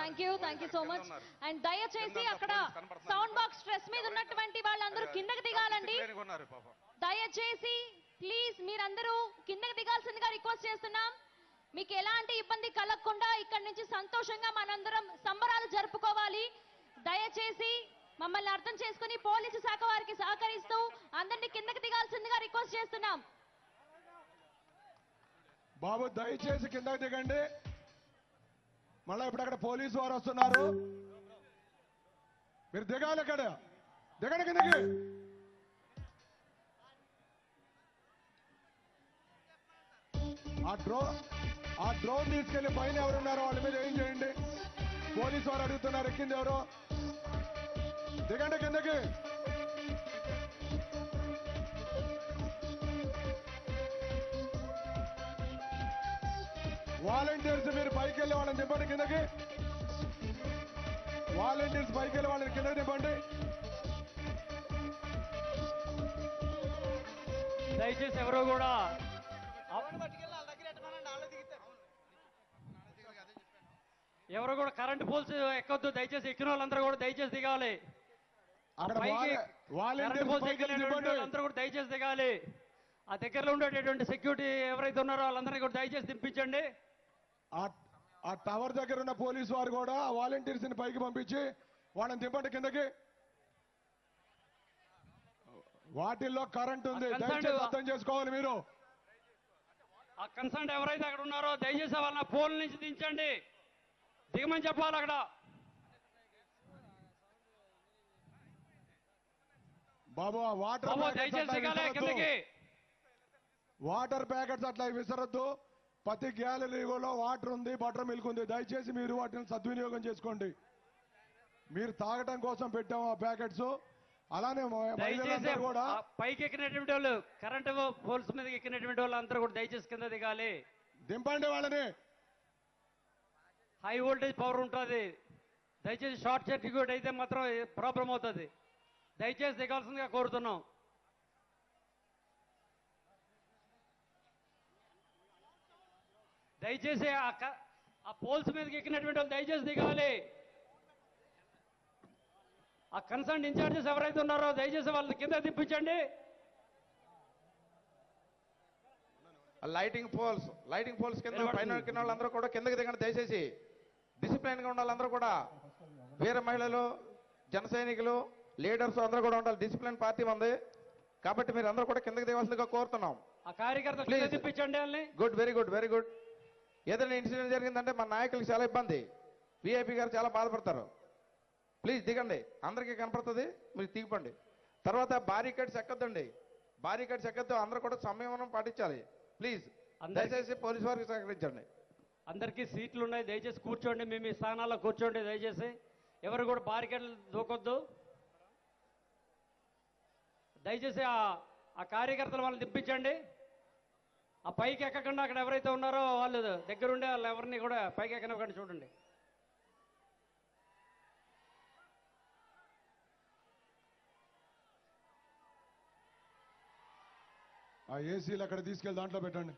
Thank you so much. And దయచేసి అక్కడ sound box stress మీద ఉన్నటువంటి వాళ్ళందరూ కిందకి దిగాలండి. దయచేసి ప్లీజ్ మీరందరూ కిందకి దిగాల్సిందిగా రిక్వెస్ట్ చేస్తున్నాం. మీకు ఎలాంటి ఇబ్బంది కలగకుండా ఇక్కడి నుంచి సంతోషంగా మనందరం సంబరాలు జరుపుకోవాలి. దయచేసి మమ్మల్ని అర్థం చేసుకుని పోలీసు శాఖ వారికి సహకరిస్తూ అందరినీ కిందకి దిగాల్సిందిగా రిక్వెస్ట్ చేస్తున్నాం. బాబు దయచేసి కిందకి దిగండి. మళ్ళీ ఇప్పుడు అక్కడ పోలీసు వారు వస్తున్నారు. మీరు దిగాలి. అక్కడ దిగండి కిందకి. ఆ డ్రోన్ తీసుకెళ్లి పైన ఎవరున్నారో వాళ్ళ మీద ఏం చేయండి. పోలీసు వారు అడుగుతున్నారు ఎక్కింది ఎవరు. దిగండి కిందకి. వాలంటీర్స్ మీరు పైకి వెళ్ళి వాళ్ళని దింపండి కిందకి. వాలంటీర్స్ పైకి వెళ్ళి వాళ్ళని కిందకి దింపండి. దయచేసి ఎవరో కూడా కరెంట్ పోల్స్ ఎక్కొద్దు. దయచేసి ఎక్కిన వాళ్ళందరూ కూడా దయచేసి దిగాలి. కరెంట్ పోల్స్ ఎక్కిన వాళ్ళందరూ కూడా దయచేసి దిగాలి. ఆ దగ్గరలో ఉండేటటువంటి సెక్యూరిటీ ఎవరైతే ఉన్నారో వాళ్ళందరినీ కూడా దయచేసి దింపించండి. ఆ టవర్ దగ్గర ఉన్న పోలీసు వారు కూడా ఆ వాలంటీర్స్ ని పైకి పంపించి వాళ్ళని దింపండి కిందకి. వాటిల్లో కరెంట్ ఉంది, దయచేసి అర్థం చేసుకోవాలి మీరు. ఆ కన్సర్న్ ఎవరైతే అక్కడ ఉన్నారో దయచేసి వాళ్ళ పోల్ నుంచి దించండి, దిగమని చెప్పాలి. అక్కడ బాబు వాటర్ ప్యాకెట్స్ అట్లా విసరద్దు. ప్రతి గ్యాలరీలో వాటర్ ఉంది, బటర్ మిల్క్ ఉంది. దయచేసి మీరు వాటిని సద్వినియోగం చేసుకోండి. మీరు తాగటం కోసం పెట్టాము ఆ ప్యాకెట్స్. అలానే కూడా పైకి ఎక్కినటువంటి వాళ్ళు, కరెంట్ పోల్స్ మీద ఎక్కినటువంటి వాళ్ళు అందరూ కూడా దయచేసి కింద దిగాలి. దింపండి వాళ్ళని. హై వోల్టేజ్ పవర్ ఉంటుంది. దయచేసి షార్ట్ సర్క్యూట్ అయితే మాత్రం ప్రాబ్లం అవుతుంది. దయచేసి దిగాల్సిందిగా కోరుతున్నాం. దయచేసి ఆ పోల్స్ మీదకి ఎక్కినటువంటి వాళ్ళు దయచేసి దిగాలి. ఆ కన్సర్న్ ఇన్ఛార్జెస్ ఎవరైతే ఉన్నారో దయచేసి వాళ్ళని కింద దింపించండి. లైటింగ్ పోల్స్ కింద పైన ఎక్కిన వాళ్ళందరూ కూడా కిందకి దిగండి. దయచేసి డిసిప్లైన్ గా ఉండాలి. కూడా వీర మహిళలు, జన సైనికులు, లీడర్స్ అందరూ కూడా ఉండాలి. డిసిప్లిన్ పార్టీ ఉంది కాబట్టి మీరు అందరూ కూడా కిందకి దిగాల్సిందిగా కోరుతున్నాం. ఆ కార్యకర్తలు దింపించండి. Good, very good, very good. ఏదైనా ఇన్సిడెంట్ జరిగిందంటే మన నాయకులకు చాలా ఇబ్బంది. విఐపి గారు చాలా బాధపడతారు. ప్లీజ్ దిగండి, అందరికీ కనపడుతుంది. మీరు దిగిపోండి. తర్వాత బారికేడ్స్ ఎక్కద్దండి. బారికేడ్స్ ఎక్కద్దు. అందరూ కూడా సంయమనం పాటించాలి. ప్లీజ్ దయచేసి పోలీసు వారికి సహకరించండి. అందరికీ సీట్లు ఉన్నాయి, దయచేసి కూర్చోండి. మీ మీ స్థానాల్లో కూర్చోండి. దయచేసి ఎవరు కూడా బారికేడ్లు దూకొద్దు. దయచేసి ఆ కార్యకర్తలు వాళ్ళని దింపించండి. ఆ పైకి ఎక్కకుండా అక్కడ ఎవరైతే ఉన్నారో వాళ్ళు దగ్గరుండే వాళ్ళు ఎవరిని కూడా పైకి ఎక్కనివ్వకండి. చూడండి. ఆ ఏసీలు అక్కడ తీసుకెళ్ళి దాంట్లో పెట్టండి.